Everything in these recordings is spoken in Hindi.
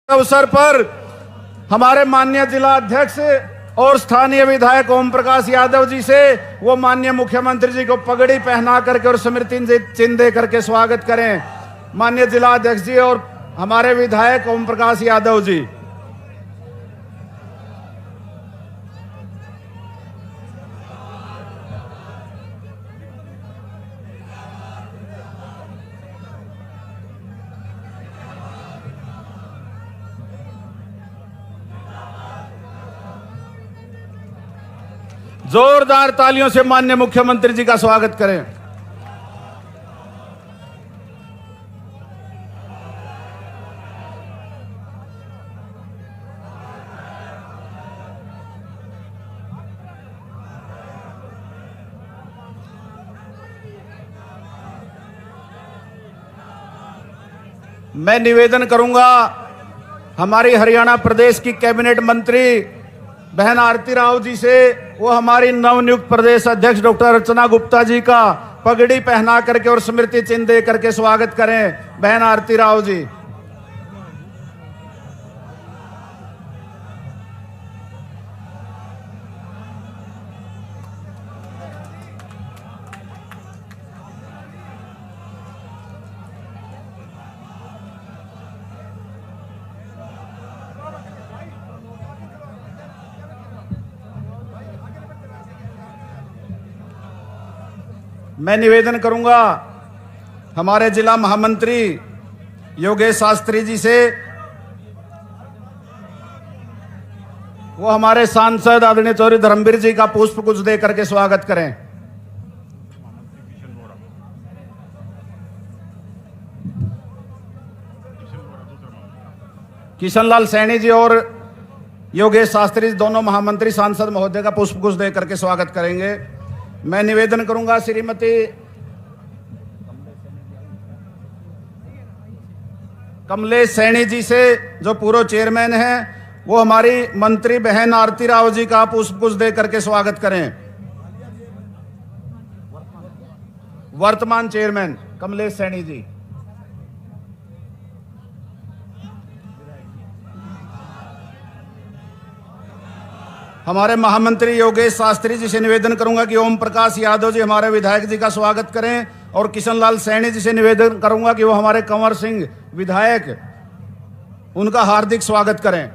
अवसर पर हमारे माननीय जिला अध्यक्ष और स्थानीय विधायक ओम प्रकाश यादव जी से वो माननीय मुख्यमंत्री जी को पगड़ी पहना करके और स्मृति चिन्ह दे करके स्वागत करें। माननीय जिला अध्यक्ष जी और हमारे विधायक ओम प्रकाश यादव जी। जोरदार तालियों से माननीय मुख्यमंत्री जी का स्वागत करें। मैं निवेदन करूंगा हमारी हरियाणा प्रदेश की कैबिनेट मंत्री बहन आरती राव जी से वो हमारी नवनियुक्त प्रदेश अध्यक्ष डॉक्टर अर्चना गुप्ता जी का पगड़ी पहना करके और स्मृति चिन्ह दे करके स्वागत करें। बहन आरती राव जी। मैं निवेदन करूंगा हमारे जिला महामंत्री योगेश शास्त्री जी से वो हमारे सांसद आदरणीय चौधरी धर्मवीर जी का पुष्प गुच्छ दे करके स्वागत करें। किशनलाल सैनी जी और योगेश शास्त्री दोनों महामंत्री सांसद महोदय का पुष्प गुच्छ दे करके स्वागत करेंगे। मैं निवेदन करूंगा श्रीमती कमलेश सैनी जी से जो पूर्व चेयरमैन हैं वो हमारी मंत्री बहन आरती राव जी का पुष्प गुच्छ दे करके स्वागत करें। वर्तमान चेयरमैन कमलेश सैनी जी। हमारे महामंत्री योगेश शास्त्री जी से निवेदन करूंगा कि ओम प्रकाश यादव जी हमारे विधायक जी का स्वागत करें और किशनलाल सैनी जी से निवेदन करूंगा कि वो हमारे कंवर सिंह विधायक उनका हार्दिक स्वागत करें।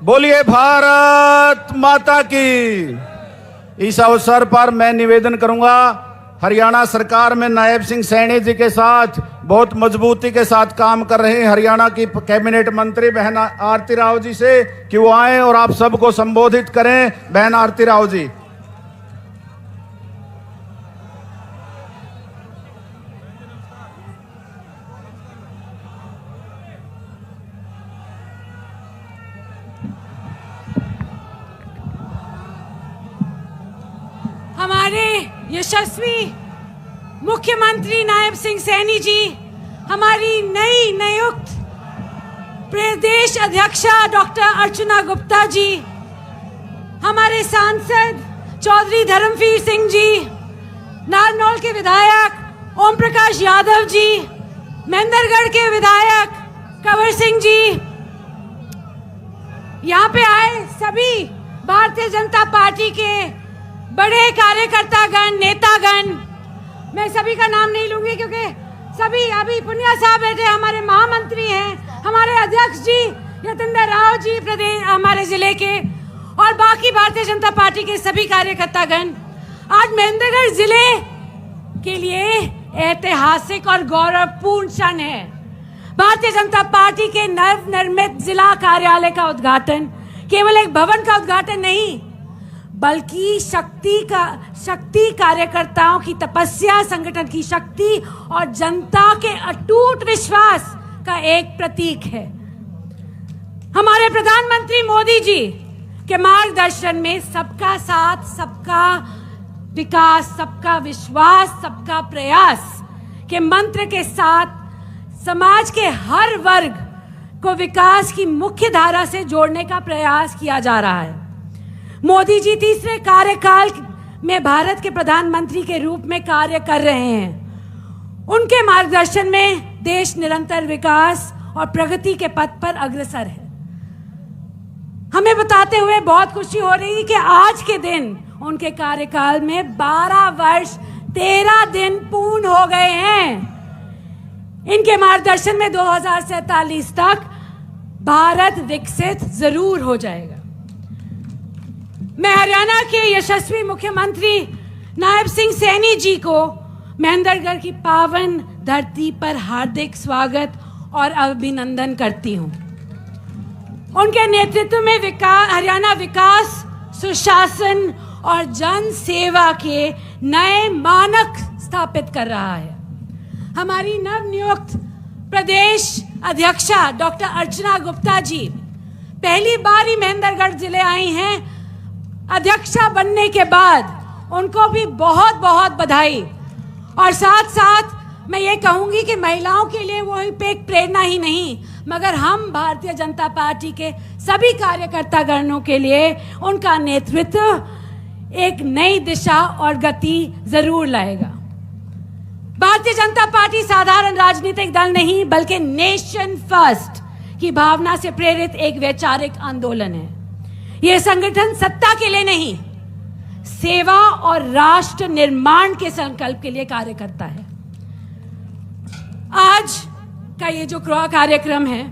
बोलिए भारत माता की। इस अवसर पर मैं निवेदन करूंगा हरियाणा सरकार में नायब सिंह सैनी जी के साथ बहुत मजबूती के साथ काम कर रहे हैं हरियाणा की कैबिनेट मंत्री बहन आरती राव जी से कि वो आए और आप सबको संबोधित करें। बहन आरती राव जी। हमारे यशस्वी मुख्यमंत्री नायब सिंह सैनी जी, हमारी नई नियुक्त प्रदेश अध्यक्षा डॉक्टर अर्चना गुप्ता जी, हमारे सांसद चौधरी धर्मवीर सिंह जी, नारनौल के विधायक ओम प्रकाश यादव जी, महेंद्रगढ़ के विधायक कंवर सिंह जी, यहाँ पे आए सभी भारतीय जनता पार्टी के बड़े कार्यकर्तागण, नेतागण, मैं सभी का नाम नहीं लूंगी क्योंकि सभी अभी पुनिया साहब बैठे हमारे महामंत्री हैं, हमारे अध्यक्ष जी यतेंद्र राव जी प्रदेश हमारे जिले के और बाकी भारतीय जनता पार्टी के सभी कार्यकर्तागण। आज महेंद्रगढ़ जिले के लिए ऐतिहासिक और गौरवपूर्ण क्षण है। भारतीय जनता पार्टी के नव निर्मित जिला कार्यालय का उद्घाटन केवल एक भवन का उद्घाटन नहीं बल्कि शक्ति कार्यकर्ताओं की तपस्या, संगठन की शक्ति और जनता के अटूट विश्वास का एक प्रतीक है। हमारे प्रधानमंत्री मोदी जी के मार्गदर्शन में सबका साथ, सबका विकास, सबका विश्वास, सबका प्रयास के मंत्र के साथ समाज के हर वर्ग को विकास की मुख्य धारा से जोड़ने का प्रयास किया जा रहा है। मोदी जी तीसरे कार्यकाल में भारत के प्रधानमंत्री के रूप में कार्य कर रहे हैं। उनके मार्गदर्शन में देश निरंतर विकास और प्रगति के पथ पर अग्रसर है। हमें बताते हुए बहुत खुशी हो रही है कि आज के दिन उनके कार्यकाल में 12 वर्ष 13 दिन पूर्ण हो गए हैं। इनके मार्गदर्शन में 2047 तक भारत विकसित जरूर हो जाएगा। मैं हरियाणा के यशस्वी मुख्यमंत्री नायब सिंह सैनी जी को महेंद्रगढ़ की पावन धरती पर हार्दिक स्वागत और अभिनंदन करती हूं। उनके नेतृत्व में हरियाणा विकास, सुशासन और जन सेवा के नए मानक स्थापित कर रहा है। हमारी नवनियुक्त प्रदेश अध्यक्षा डॉक्टर अर्चना गुप्ता जी पहली बार ही महेंद्रगढ़ जिले आई हैं। अध्यक्षा बनने के बाद उनको भी बहुत बहुत बधाई। और साथ साथ मैं ये कहूंगी कि महिलाओं के लिए वो एक प्रेरणा ही नहीं, मगर हम भारतीय जनता पार्टी के सभी कार्यकर्ता गणों के लिए उनका नेतृत्व एक नई दिशा और गति जरूर लाएगा। भारतीय जनता पार्टी साधारण राजनीतिक दल नहीं, बल्कि नेशन फर्स्ट की भावना से प्रेरित एक वैचारिक आंदोलन है। यह संगठन सत्ता के लिए नहीं, सेवा और राष्ट्र निर्माण के संकल्प के लिए कार्य करता है। आज का ये जो कार्यक्रम है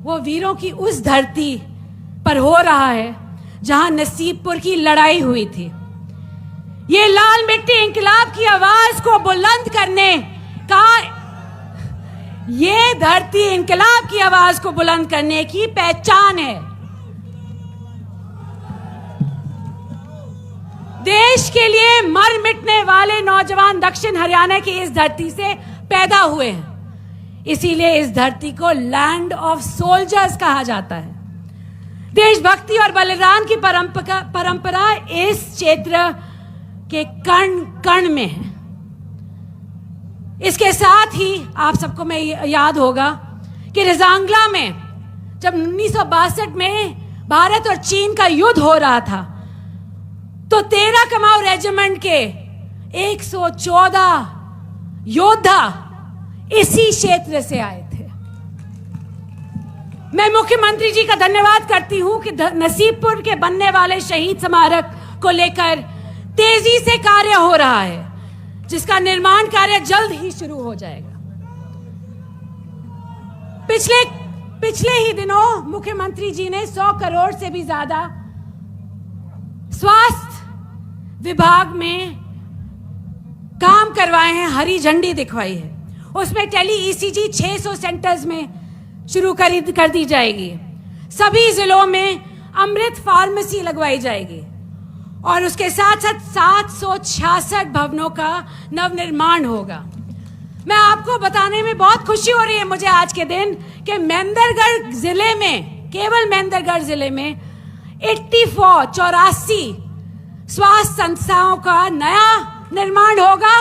वो वीरों की उस धरती पर हो रहा है जहां नसीबपुर की लड़ाई हुई थी। ये लाल मिट्टी इंकलाब की आवाज को बुलंद करने का, ये धरती इंकलाब की आवाज को बुलंद करने की पहचान है। देश के लिए मर मिटने वाले नौजवान दक्षिण हरियाणा की इस धरती से पैदा हुए हैं। इसीलिए इस धरती को लैंड ऑफ सोल्जर्स कहा जाता है। देशभक्ति और बलिदान की परंपरा इस क्षेत्र के कण कण में है। इसके साथ ही आप सबको मैं याद होगा कि रिजांगला में जब 1962 में भारत और चीन का युद्ध हो रहा था तो 13 कमाऊ रेजिमेंट के 114 योद्धा इसी क्षेत्र से आए थे। मैं मुख्यमंत्री जी का धन्यवाद करती हूं कि नसीबपुर के बनने वाले शहीद स्मारक को लेकर तेजी से कार्य हो रहा है, जिसका निर्माण कार्य जल्द ही शुरू हो जाएगा। पिछले ही दिनों मुख्यमंत्री जी ने 100 करोड़ से भी ज्यादा स्वास्थ्य विभाग में काम करवाए हैं, हरी झंडी दिखवाई है। उसमें टेली ईसीजी 600 सेंटर्स में शुरू कर दी जाएगी। सभी जिलों में अमृत फार्मेसी लगवाई जाएगी और उसके साथ साथ 766 भवनों का नवनिर्माण होगा। मैं आपको बताने में बहुत खुशी हो रही है मुझे आज के दिन कि महेंद्रगढ़ जिले में, केवल महेंद्रगढ़ जिले में 84 स्वास्थ्य संस्थाओं का नया निर्माण होगा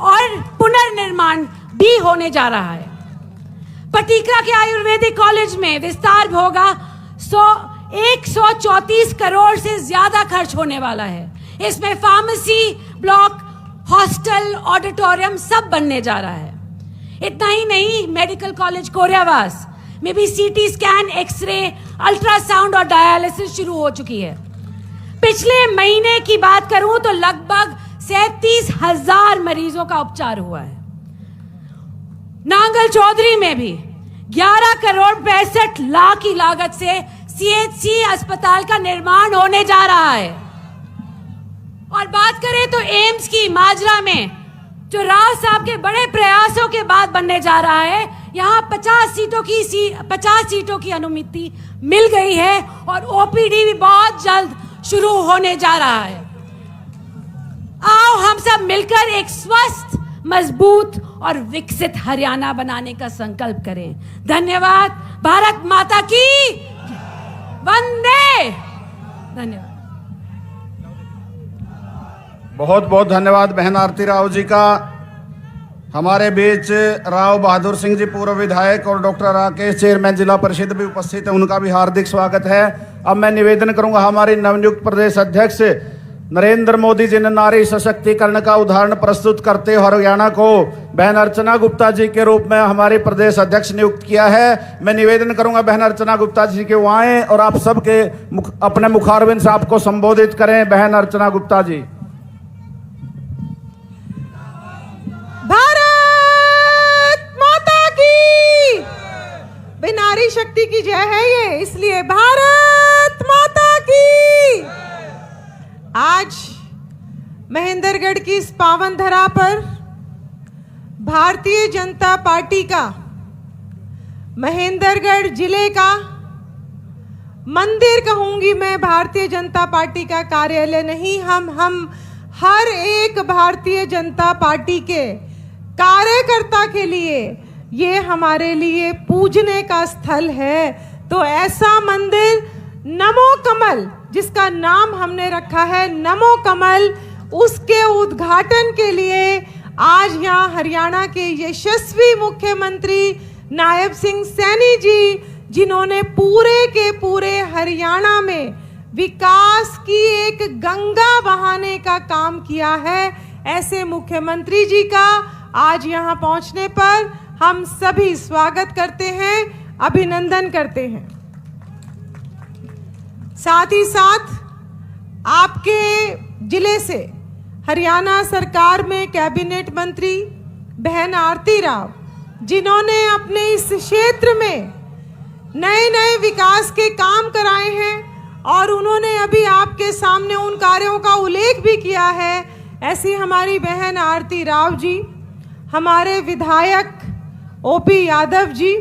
और पुनर्निर्माण भी होने जा रहा है। पटिकरा के आयुर्वेदिक कॉलेज में विस्तार होगा। 134 करोड़ से ज्यादा खर्च होने वाला है। इसमें फार्मेसी ब्लॉक, हॉस्टल, ऑडिटोरियम सब बनने जा रहा है। इतना ही नहीं, मेडिकल कॉलेज कोरियावास में भी सीटी स्कैन, एक्सरे, अल्ट्रासाउंड और डायलिसिस शुरू हो चुकी है। पिछले महीने की बात करूं तो लगभग 37,000 मरीजों का उपचार हुआ है। नांगल चौधरी में भी 11 करोड़ 65 लाख की लागत से सीएचसी अस्पताल का निर्माण होने जा रहा है। और बात करें तो एम्स की माजरा में, जो राव साहब के बड़े प्रयासों के बाद बनने जा रहा है, यहां 50 सीटों की अनुमति मिल गई है और ओपीडी भी बहुत जल्द शुरू होने जा रहा है। आओ हम सब मिलकर एक स्वस्थ, मजबूत और विकसित हरियाणा बनाने का संकल्प करें। धन्यवाद। भारत माता की वंदे। धन्यवाद। बहुत बहुत धन्यवाद बहन आरती राव जी का। हमारे बीच राव बहादुर सिंह जी पूर्व विधायक और डॉक्टर राकेश चेयरमैन जिला परिषद भी उपस्थित है, उनका भी हार्दिक स्वागत है। अब मैं निवेदन करूंगा हमारे नवनियुक्त प्रदेश अध्यक्ष नरेंद्र मोदी जी ने नारी सशक्तिकरण का उदाहरण प्रस्तुत करते हुए हरियाणा को बहन अर्चना गुप्ता जी के रूप में हमारे प्रदेश अध्यक्ष नियुक्त किया है। मैं निवेदन करूंगा बहन अर्चना गुप्ता जी के वो आए और आप सबके अपने मुखारबिंद से आपको संबोधित करें। बहन अर्चना गुप्ता जी। भारत माता की नारी शक्ति की जय है ये, इसलिए भारत माता की। आज महेंद्रगढ़ की इस पावन धरा पर भारतीय जनता पार्टी का महेंद्रगढ़ जिले का मंदिर कहूंगी मैं, भारतीय जनता पार्टी का कार्यालय नहीं, हम हर एक भारतीय जनता पार्टी के कार्यकर्ता के लिए ये हमारे लिए पूजने का स्थल है। तो ऐसा मंदिर नमो कमल, जिसका नाम हमने रखा है नमो कमल, उसके उद्घाटन के लिए आज यहाँ हरियाणा के यशस्वी मुख्यमंत्री नायब सिंह सैनी जी, जिन्होंने पूरे के पूरे हरियाणा में विकास की एक गंगा बहाने का काम किया है, ऐसे मुख्यमंत्री जी का आज यहाँ पहुंचने पर हम सभी स्वागत करते हैं, अभिनंदन करते हैं। साथ ही साथ आपके जिले से हरियाणा सरकार में कैबिनेट मंत्री बहन आरती राव, जिन्होंने अपने इस क्षेत्र में नए नए विकास के काम कराए हैं और उन्होंने अभी आपके सामने उन कार्यों का उल्लेख भी किया है, ऐसी हमारी बहन आरती राव जी, हमारे विधायक ओपी यादव जी,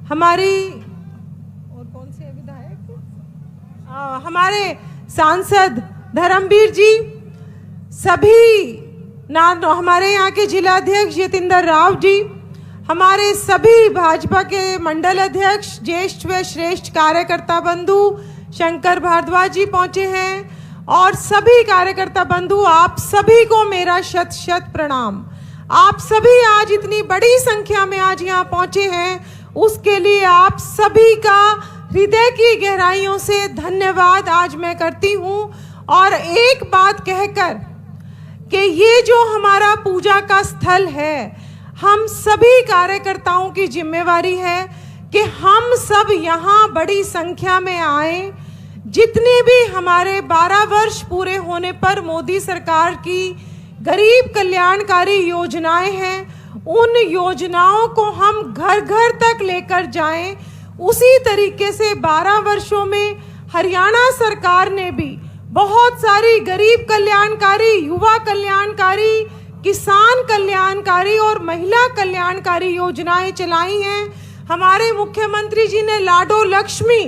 हमारी और कौन से विधायक, हमारे सांसद धर्मवीर जी, सभी हमारे यहाँ के जिलाध्यक्ष जितेंद्र राव जी, हमारे सभी भाजपा के मंडल अध्यक्ष ज्येष्ठ व श्रेष्ठ कार्यकर्ता बंधु शंकर भारद्वाज जी पहुंचे हैं और सभी कार्यकर्ता बंधु, आप सभी को मेरा शत शत प्रणाम। आप सभी आज इतनी बड़ी संख्या में आज यहाँ पहुंचे हैं, उसके लिए आप सभी का हृदय की गहराइयों से धन्यवाद आज मैं करती हूँ। और एक बात कहकर कि ये जो हमारा पूजा का स्थल है, हम सभी कार्यकर्ताओं की जिम्मेवारी है कि हम सब यहाँ बड़ी संख्या में आए। जितने भी हमारे 12 वर्ष पूरे होने पर मोदी सरकार की गरीब कल्याणकारी योजनाएं हैं, उन योजनाओं को हम घर घर तक लेकर जाएं। उसी तरीके से 12 वर्षों में हरियाणा सरकार ने भी बहुत सारी गरीब कल्याणकारी, युवा कल्याणकारी, किसान कल्याणकारी और महिला कल्याणकारी योजनाएं चलाई हैं। हमारे मुख्यमंत्री जी ने लाडो लक्ष्मी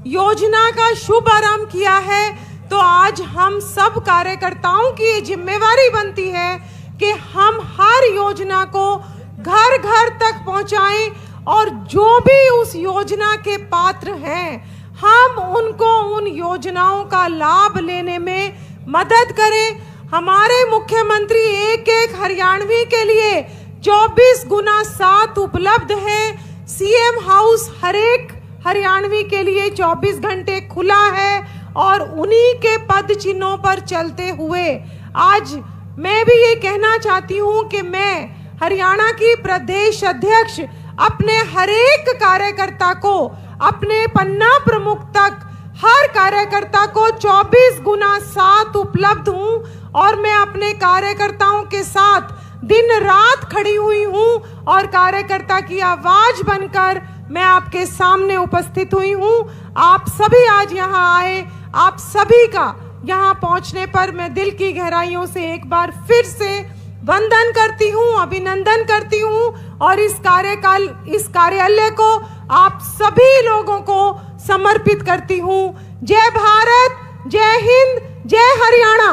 योजना का शुभ आरंभ किया है। तो आज हम सब कार्यकर्ताओं की ये जिम्मेवारी बनती है कि हम हर योजना को घर घर तक पहुंचाएं और जो भी उस योजना के पात्र हैं, हम उनको उन योजनाओं का लाभ लेने में मदद करें। हमारे मुख्यमंत्री एक एक हरियाणवी के लिए 24x7 उपलब्ध है। सीएम हाउस हर एक हरियाणवी के लिए 24 घंटे खुला है और उन्हीं के पद चिन्हों पर चलते हुए आज मैं भी ये कहना चाहती हूँ कि मैं हरियाणा की प्रदेश अध्यक्ष अपने हर एक कार्यकर्ता को, अपने पन्ना प्रमुख तक हर कार्यकर्ता को 24x7 उपलब्ध हूँ और मैं अपने कार्यकर्ताओं के साथ दिन रात खड़ी हुई हूँ और कार्यकर्ता की आवाज बनकर मैं आपके सामने उपस्थित हुई हूँ। आप सभी आज यहाँ आए, आप सभी का यहाँ पहुँचने पर मैं दिल की गहराइयों से एक बार फिर से वंदन करती हूँ, अभिनंदन करती हूँ और इस कार्यालय को आप सभी लोगों को समर्पित करती हूँ। जय भारत, जय हिंद, जय हरियाणा।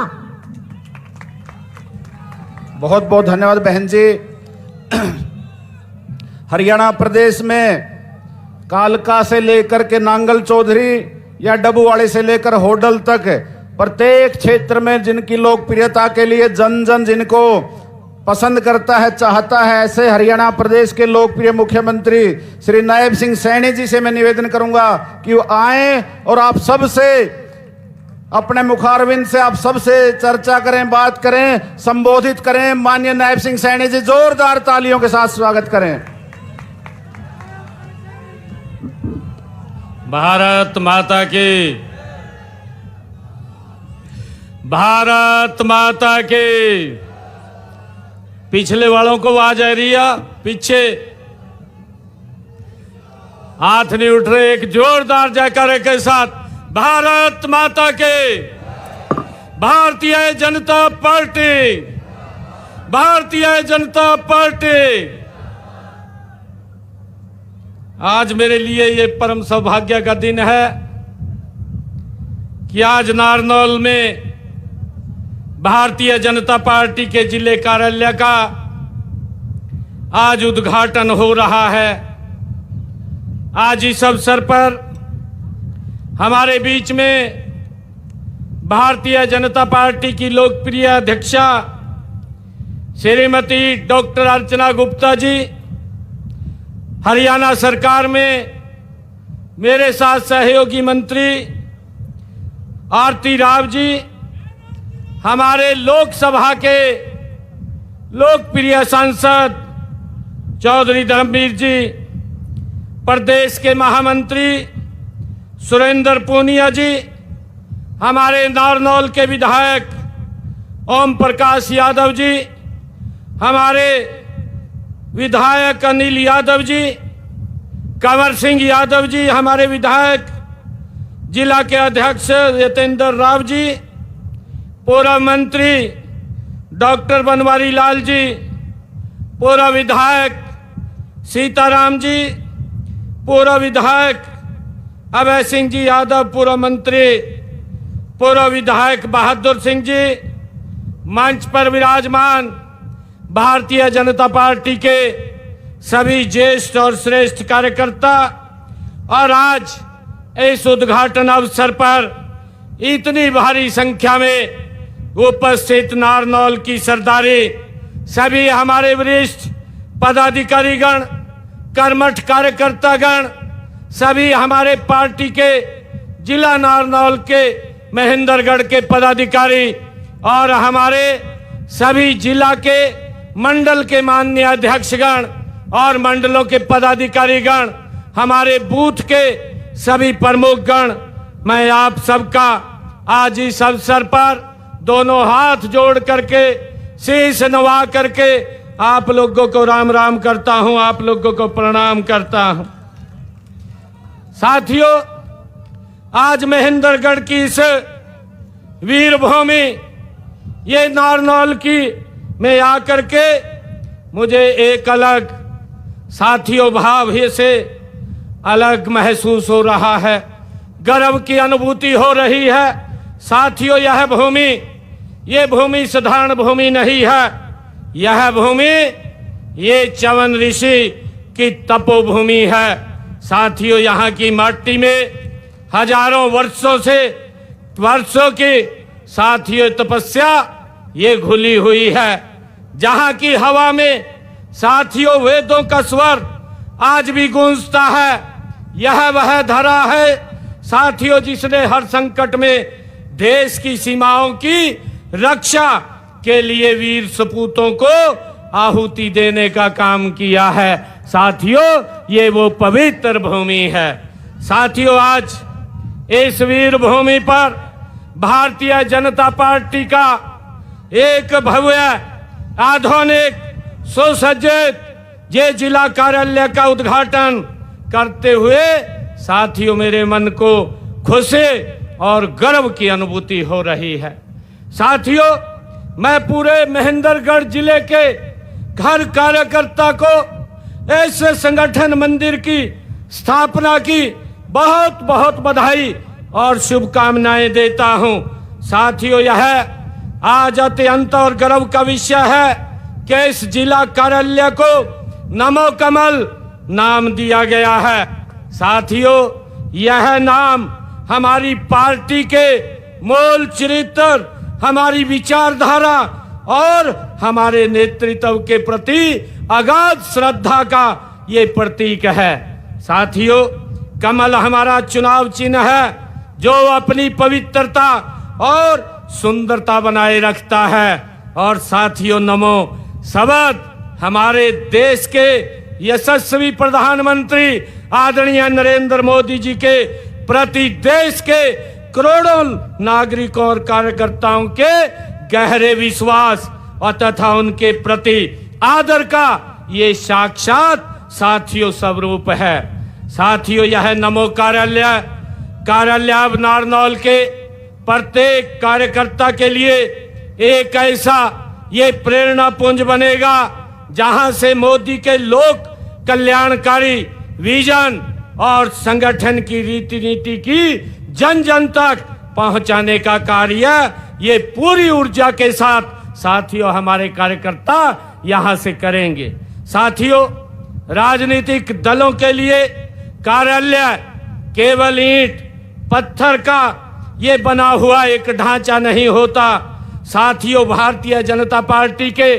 बहुत बहुत धन्यवाद बहन जी। हरियाणा प्रदेश में कालका से लेकर के नांगल चौधरी या डबूवाड़ी से लेकर होडल तक प्रत्येक क्षेत्र में जिनकी लोकप्रियता के लिए जन जन जिनको पसंद करता है, चाहता है। ऐसे हरियाणा प्रदेश के लोकप्रिय मुख्यमंत्री श्री नायब सिंह सैनी जी से मैं निवेदन करूंगा कि वो आए और आप सबसे, अपने मुखारविंद से आप सबसे चर्चा करें, बात करें, संबोधित करें। माननीय नायब सिंह सैनी जी, जोरदार तालियों के साथ स्वागत करें। भारत माता की, भारत माता की। पिछले वालों को आवाज आ रही है? पीछे हाथ नहीं उठ रहे। एक जोरदार जयकारे के साथ भारत माता के। Bharatiya Janata party, Bharatiya Janata party. आज मेरे लिए ये परम सौभाग्य का दिन है कि आज नारनौल में भारतीय जनता पार्टी के जिले कार्यालय का आज उद्घाटन हो रहा है। आज इस अवसर पर हमारे बीच में भारतीय जनता पार्टी की लोकप्रिय अध्यक्षा श्रीमती डॉक्टर अर्चना गुप्ता जी, हरियाणा सरकार में मेरे साथ सहयोगी मंत्री आरती राव जी, हमारे लोकसभा के लोकप्रिय सांसद चौधरी धर्मवीर जी, प्रदेश के महामंत्री सुरेंद्र पूनिया जी, हमारे नारनौल के विधायक ओम प्रकाश यादव जी, हमारे विधायक अनिल यादव जी, कंवर सिंह यादव जी, हमारे विधायक जिला के अध्यक्ष यतेंद्र राव जी, पूर्व मंत्री डॉक्टर बनवारी लाल जी, पूर्व विधायक सीताराम जी, पूर्व विधायक अभय सिंह जी यादव, पूर्व मंत्री पूर्व विधायक बहादुर सिंह जी, मंच पर विराजमान भारतीय जनता पार्टी के सभी ज्येष्ठ और श्रेष्ठ कार्यकर्ता, और आज इस उद्घाटन अवसर पर इतनी भारी संख्या में उपस्थित नारनौल की सरदारी, सभी हमारे वरिष्ठ पदाधिकारीगण, कर्मठ कार्यकर्तागण, सभी हमारे पार्टी के जिला नारनौल के महेंद्रगढ़ के पदाधिकारी और हमारे सभी जिला के मंडल के माननीय अध्यक्षगण और मंडलों के पदाधिकारीगण, हमारे बूथ के सभी प्रमुखगण, मैं आप सबका आज इस अवसर पर दोनों हाथ जोड़ करके, शीश नवा करके आप लोगों को राम राम करता हूं, आप लोगों को प्रणाम करता हूं। साथियों, आज महेंद्रगढ़ की इस वीर भूमि, ये नारनौल की में आकर के मुझे एक अलग साथियों भाव से अलग महसूस हो रहा है, गर्व की अनुभूति हो रही है। साथियों, यह भूमि, ये भूमि साधारण भूमि नहीं है। यह भूमि ये च्यवन ऋषि की तपोभूमि है। साथियों, यहाँ की माटी में हजारों वर्षों की साथियों तपस्या ये घुली हुई है। जहाँ की हवा में साथियों वेदों का स्वर आज भी गूंजता है। यह वह धरा है साथियों जिसने हर संकट में देश की सीमाओं की रक्षा के लिए वीर सपूतों को आहुति देने का काम किया है। साथियों, ये वो पवित्र भूमि है। साथियों, आज इस वीर भूमि पर भारतीय जनता पार्टी का एक भव्य आधुनिक सुसज्जित ये जिला कार्यालय का उद्घाटन करते हुए साथियों मेरे मन को खुशी और गर्व की अनुभूति हो रही है। साथियों, मैं पूरे महेंद्रगढ़ जिले के हर कार्यकर्ता को इस संगठन मंदिर की स्थापना की बहुत बहुत बधाई और शुभकामनाएं देता हूं। साथियों, यह आज अत्यंत और गर्व का विषय है कि इस जिला कार्यालय को नमो कमल नाम दिया गया है। साथियों, यह नाम हमारी पार्टी के मूल चरित्र, हमारी विचारधारा और हमारे नेतृत्व के प्रति अगाध श्रद्धा का ये प्रतीक है। साथियों, कमल हमारा चुनाव चिन्ह है जो अपनी पवित्रता और सुंदरता बनाए रखता है। और साथियों, नमो शब्द हमारे देश के यशस्वी प्रधानमंत्री आदरणीय नरेंद्र मोदी जी के प्रति देश के करोड़ों नागरिकों और कार्यकर्ताओं के गहरे विश्वास और तथा उनके प्रति आदर का ये साक्षात साथियों स्वरूप है। साथियों, यह नमो कार्यालय अब नारनौल के प्रत्येक कार्यकर्ता के लिए एक ऐसा ये प्रेरणा पुंज बनेगा जहां से मोदी के लोक कल्याणकारी विजन और संगठन की रीति नीति की जन जन तक पहुंचाने का कार्य ये पूरी ऊर्जा के साथ साथियों हमारे कार्यकर्ता यहां से करेंगे। साथियों, राजनीतिक दलों के लिए कार्यालय केवल ईंट पत्थर का ये बना हुआ एक ढांचा नहीं होता। साथियों, भारतीय जनता पार्टी के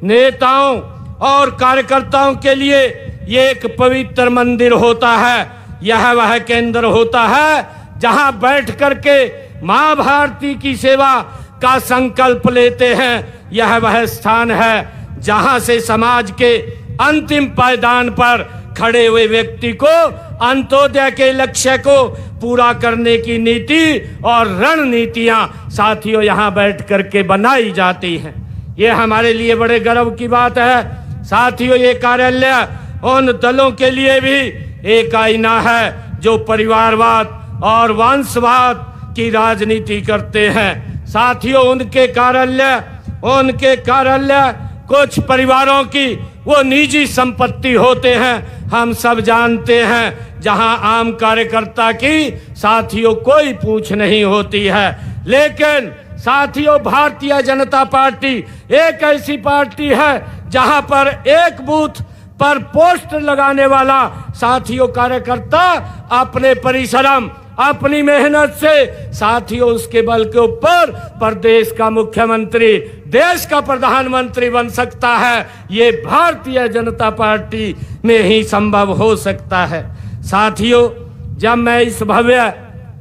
नेताओं और कार्यकर्ताओं के लिए ये एक पवित्र मंदिर होता है। यह वह केंद्र होता है जहां बैठ करके मां भारती की सेवा का संकल्प लेते हैं। यह वह स्थान है जहां से समाज के अंतिम पायदान पर खड़े हुए व्यक्ति को अंत्योदय के लक्ष्य को पूरा करने की नीति और रणनीतियां साथियों यहां बैठ करके बनाई जाती हैं। ये हमारे लिए बड़े गर्व की बात है। साथियों, ये कार्यालय उन दलों के लिए भी एक आईना है जो परिवारवाद और वंशवाद की राजनीति करते हैं। साथियों, उनके कार्यालय कुछ परिवारों की वो निजी संपत्ति होते हैं। हम सब जानते हैं जहां आम कार्यकर्ता की साथियों कोई पूछ नहीं होती है। लेकिन साथियों, भारतीय जनता पार्टी एक ऐसी पार्टी है जहां पर एक बूथ पर पोस्टर लगाने वाला साथियों कार्यकर्ता अपने परिश्रम अपनी मेहनत से साथियों उसके बल के ऊपर प्रदेश का मुख्यमंत्री देश का प्रधानमंत्री बन सकता है। ये भारतीय जनता पार्टी में ही संभव हो सकता है। साथियों, जब मैं इस भव्य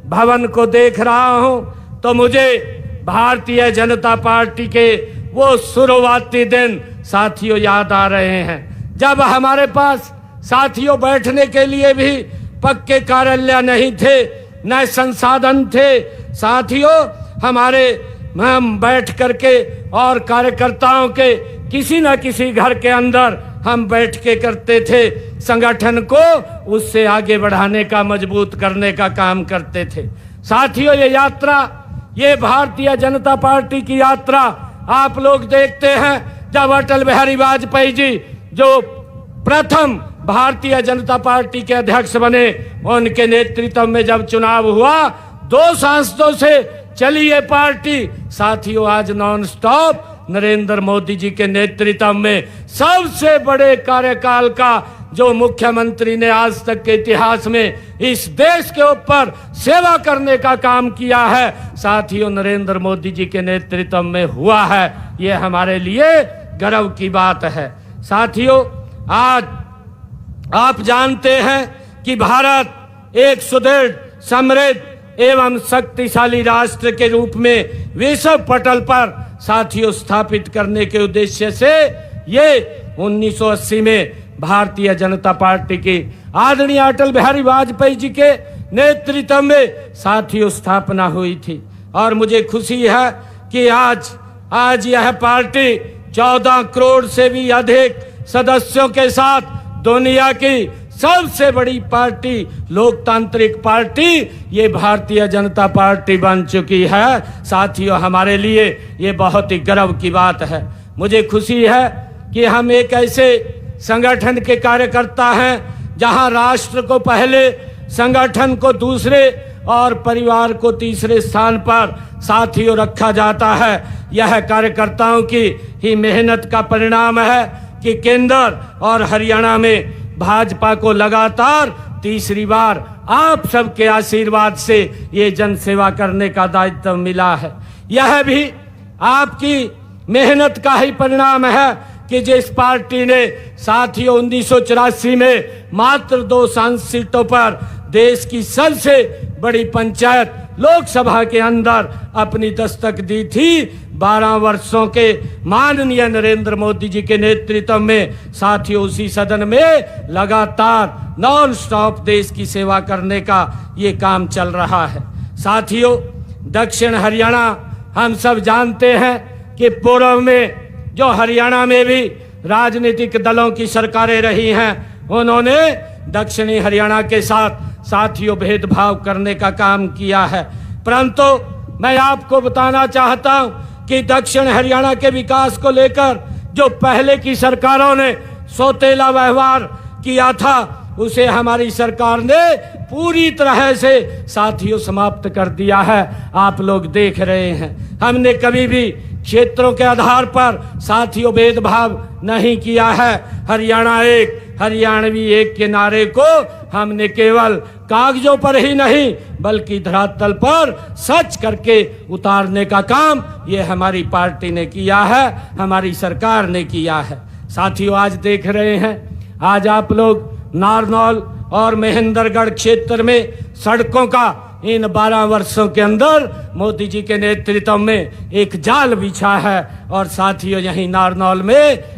भवन को देख रहा हूं तो मुझे भारतीय जनता पार्टी के वो शुरुआती दिन साथियों याद आ रहे हैं जब हमारे पास साथियों बैठने के लिए भी पक्के कार्यालय नहीं थे, न संसाधन थे। साथियों, हम बैठ करके और कार्यकर्ताओं के किसी न किसी घर के अंदर हम बैठ के करते थे, संगठन को उससे आगे बढ़ाने का मजबूत करने का काम करते थे। साथियों, ये यात्रा, ये भारतीय जनता पार्टी की यात्रा आप लोग देखते हैं। जब अटल बिहारी वाजपेयी जी जो प्रथम भारतीय जनता पार्टी के अध्यक्ष बने, उनके नेतृत्व में जब चुनाव हुआ 2 सांसदों से चली ये पार्टी साथियों आज नॉन स्टॉप नरेंद्र मोदी जी के नेतृत्व में सबसे बड़े कार्यकाल का जो मुख्यमंत्री ने आज तक के इतिहास में इस देश के ऊपर सेवा करने का काम किया है, साथियों नरेंद्र मोदी जी के नेतृत्व में हुआ है। ये हमारे लिए गर्व की बात है। साथियों, आज आप जानते हैं कि भारत एक सुदृढ़, समृद्ध एवं शक्तिशाली राष्ट्र के रूप में विश्व पटल पर साथियों स्थापित करने के उद्देश्य से ये 1980 में भारतीय जनता पार्टी की आदरणीय अटल बिहारी वाजपेयी जी के नेतृत्व में साथियों स्थापना हुई थी। और मुझे खुशी है कि आज यह पार्टी 14 करोड़ से भी अधिक सदस्यों के साथ दुनिया की सबसे बड़ी पार्टी, लोकतांत्रिक पार्टी ये भारतीय जनता पार्टी बन चुकी है। साथियों, हमारे लिए ये बहुत ही गर्व की बात है। मुझे खुशी है कि हम एक ऐसे संगठन के कार्यकर्ता हैं जहां राष्ट्र को पहले, संगठन को दूसरे और परिवार को तीसरे स्थान पर साथियों रखा जाता है। यह कार्यकर्ताओं की ही मेहनत का परिणाम है कि केंद्र और हरियाणा में भाजपा को लगातार तीसरी बार आप सबके आशीर्वाद से ये जनसेवा करने का दायित्व मिला है। यह भी आपकी मेहनत का ही परिणाम है कि जिस पार्टी ने साथियों 1984 में मात्र 2 सांसद सीटों पर देश की सबसे बड़ी पंचायत लोकसभा के अंदर अपनी दस्तक दी थी, 12 वर्षों के माननीय नरेंद्र मोदी जी के नेतृत्व में साथियों उसी सदन में लगातार नॉन स्टॉप देश की सेवा करने का ये काम चल रहा है। साथियों, दक्षिण हरियाणा हम सब जानते हैं कि पूर्व में जो हरियाणा में भी राजनीतिक दलों की सरकारें रही हैं, उन्होंने दक्षिणी हरियाणा के साथ साथियों भेदभाव करने का काम किया है। परंतु मैं आपको बताना चाहता हूं कि दक्षिण हरियाणा के विकास को लेकर जो पहले की सरकारों ने सौतेला व्यवहार किया था, उसे हमारी सरकार ने पूरी तरह से साथियों समाप्त कर दिया है। आप लोग देख रहे हैं, हमने कभी भी क्षेत्रों के आधार पर साथियों भेदभाव नहीं किया है। हरियाणा एक, हरियाणवी एक के नारे को हमने केवल कागजों पर ही नहीं बल्कि धरातल पर सच करके उतारने का काम ये हमारी पार्टी ने किया है, हमारी सरकार ने किया है। साथियों, आज देख रहे हैं, आज आप लोग नारनौल और महेंद्रगढ़ क्षेत्र में सड़कों का इन 12 वर्षों के अंदर मोदी जी के नेतृत्व में एक जाल बिछा है और साथियों यहीं नारनौल में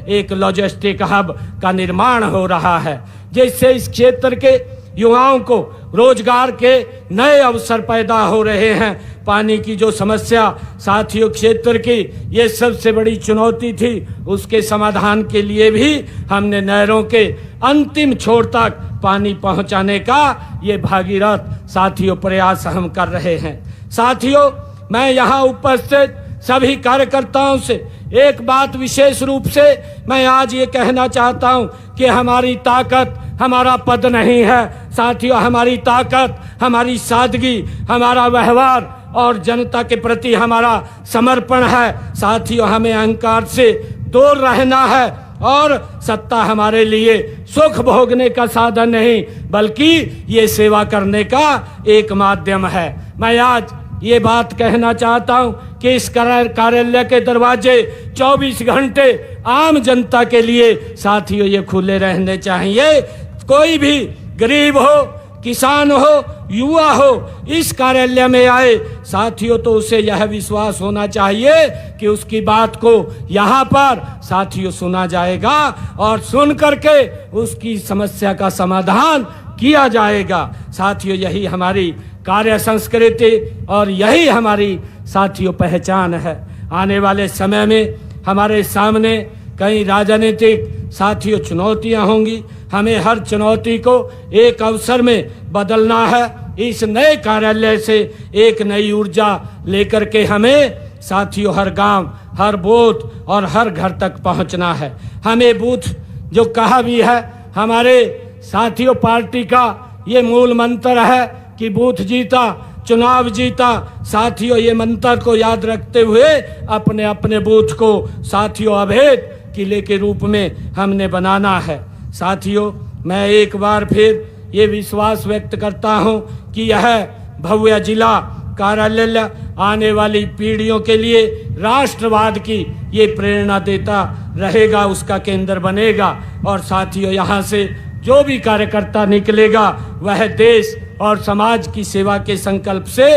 एक लॉजिस्टिक हब का निर्माण हो रहा है, जिससे इस क्षेत्र के युवाओं को रोजगार के नए अवसर पैदा हो रहे हैं। पानी की जो समस्या साथियों क्षेत्र की ये सबसे बड़ी चुनौती थी, उसके समाधान के लिए भी हमने नहरों के अंतिम छोर तक पानी पहुंचाने का ये भागीरथ साथियों प्रयास हम कर रहे हैं। साथियों, मैं यहाँ उपस्थित सभी कार्यकर्ताओं से एक बात विशेष रूप से मैं आज ये कहना चाहता हूँ कि हमारी ताकत हमारा पद नहीं है। साथियों, हमारी ताकत हमारी सादगी, हमारा व्यवहार और जनता के प्रति हमारा समर्पण है। साथियों, हमें अहंकार से दूर रहना है और सत्ता हमारे लिए सुख भोगने का साधन नहीं बल्कि ये सेवा करने का एक माध्यम है। मैं आज ये बात कहना चाहता हूं कि इस कार्यालय के दरवाजे 24 घंटे आम जनता के लिए साथियों ये खुले रहने चाहिए। कोई भी गरीब हो, किसान हो, युवा हो, इस कार्यालय में आए साथियों तो उसे यह विश्वास होना चाहिए कि उसकी बात को यहाँ पर साथियों सुना जाएगा और सुन करके उसकी समस्या का समाधान किया जाएगा। साथियों, यही हमारी कार्य संस्कृति और यही हमारी साथियों पहचान है। आने वाले समय में हमारे सामने कई राजनीतिक साथियों चुनौतियां होंगी। हमें हर चुनौती को एक अवसर में बदलना है। इस नए कार्यालय से एक नई ऊर्जा लेकर के हमें साथियों हर गांव, हर बूथ और हर घर तक पहुंचना है। हमें बूथ जो कहा भी है, हमारे साथियों पार्टी का ये मूल मंत्र है कि बूथ जीता चुनाव जीता। साथियों, ये मंत्र को याद रखते हुए अपने अपने बूथ को साथियों अभेद किले के रूप में हमने बनाना है। साथियों, मैं एक बार फिर ये विश्वास व्यक्त करता हूं कि यह भव्य जिला कार्यालय आने वाली पीढ़ियों के लिए राष्ट्रवाद की ये प्रेरणा देता रहेगा, उसका केंद्र बनेगा। और साथियों, यहाँ से जो भी कार्यकर्ता निकलेगा वह देश और समाज की सेवा के संकल्प से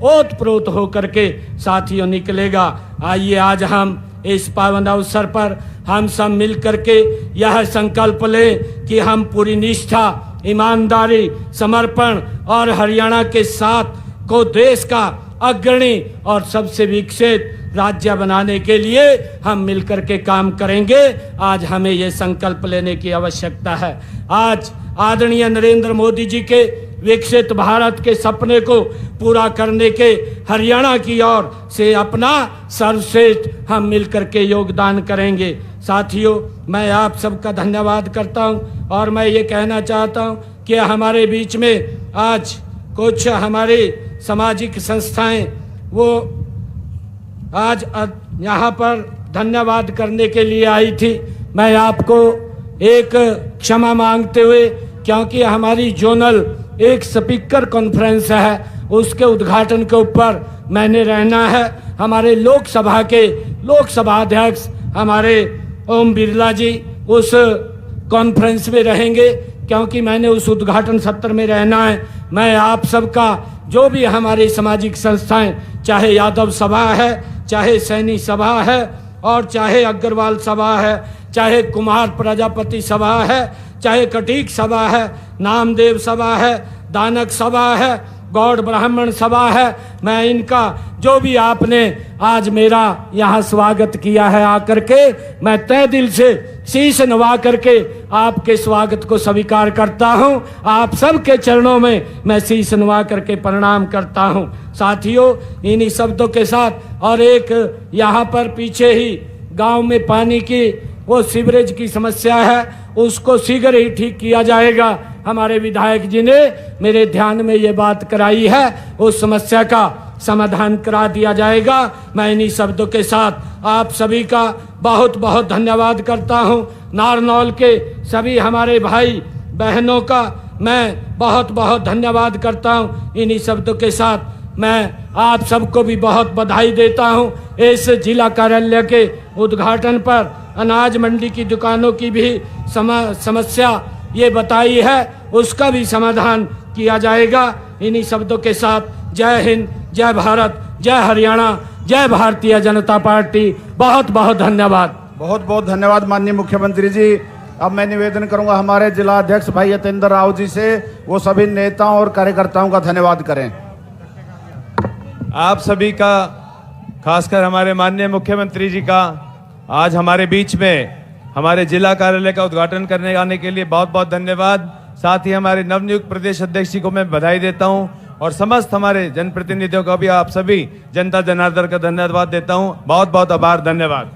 ओतप्रोत होकर के साथियों निकलेगा। आइए आज हम इस पावन अवसर पर हम सब मिल करके यह संकल्प लें कि हम पूरी निष्ठा, ईमानदारी, समर्पण और हरियाणा के साथ को देश का अग्रणी और सबसे विकसित राज्य बनाने के लिए हम मिलकर के काम करेंगे। आज हमें ये संकल्प लेने की आवश्यकता है। आज आदरणीय नरेंद्र मोदी जी के विकसित भारत के सपने को पूरा करने के हरियाणा की ओर से अपना सर्वश्रेष्ठ हम मिलकर के योगदान करेंगे। साथियों, मैं आप सबका धन्यवाद करता हूं और मैं ये कहना चाहता हूं कि हमारे बीच में आज कुछ हमारे सामाजिक संस्थाएं वो आज यहाँ पर धन्यवाद करने के लिए आई थी। मैं आपको एक क्षमा मांगते हुए, क्योंकि हमारी जोनल एक स्पीकर कॉन्फ्रेंस है, उसके उद्घाटन के ऊपर मैंने रहना है। हमारे लोकसभा अध्यक्ष हमारे ओम बिरला जी उस कॉन्फ्रेंस में रहेंगे, क्योंकि मैंने उस उद्घाटन सत्र में रहना है। मैं आप सबका जो भी हमारी सामाजिक संस्थाएं, चाहे यादव सभा है, चाहे सैनी सभा है, और चाहे अग्रवाल सभा है, चाहे कुमार प्रजापति सभा है, चाहे कटीक सभा है, नामदेव सभा है, दानक सभा है, गौड़ ब्राह्मण सभा है, मैं इनका जो भी आपने आज मेरा यहाँ स्वागत किया है आकर के, मैं तहे दिल से शीश नवा करके आपके स्वागत को स्वीकार करता हूँ। आप सबके चरणों में मैं शीश नवा करके प्रणाम करता हूँ। साथियों, इन्हीं शब्दों के साथ, और एक यहाँ पर पीछे ही गांव में पानी की वो सीवरेज की समस्या है, उसको शीघ्र ही ठीक किया जाएगा। हमारे विधायक जी ने मेरे ध्यान में ये बात कराई है, उस समस्या का समाधान करा दिया जाएगा। मैं इन्हीं शब्दों के साथ आप सभी का बहुत बहुत धन्यवाद करता हूँ। नारनौल के सभी हमारे भाई बहनों का मैं बहुत बहुत धन्यवाद करता हूँ। इन्हीं शब्दों के साथ मैं आप सबको भी बहुत बधाई देता हूँ। इस जिला कार्यालय के उद्घाटन पर अनाज मंडी की दुकानों की भी समस्या ये बताई है, उसका भी समाधान किया जाएगा। इन्हीं शब्दों के साथ जय हिंद, जय भारत, जय हरियाणा, जय भारतीय जनता पार्टी। बहुत बहुत धन्यवाद। बहुत बहुत धन्यवाद माननीय मुख्यमंत्री जी। अब मैं निवेदन करूंगा हमारे जिला अध्यक्ष भाई यतेंद्र राव जी से, वो सभी नेताओं और कार्यकर्ताओं का धन्यवाद करें। आप सभी का, खासकर हमारे माननीय मुख्यमंत्री जी का आज हमारे बीच में हमारे जिला कार्यालय का उद्घाटन करने आने के लिए बहुत बहुत धन्यवाद। साथ ही हमारे नवनियुक्त प्रदेश अध्यक्ष जी को मैं बधाई देता हूं, और समस्त हमारे जनप्रतिनिधियों का भी, आप सभी जनता जनार्दन का धन्यवाद देता हूं। बहुत बहुत आभार, धन्यवाद।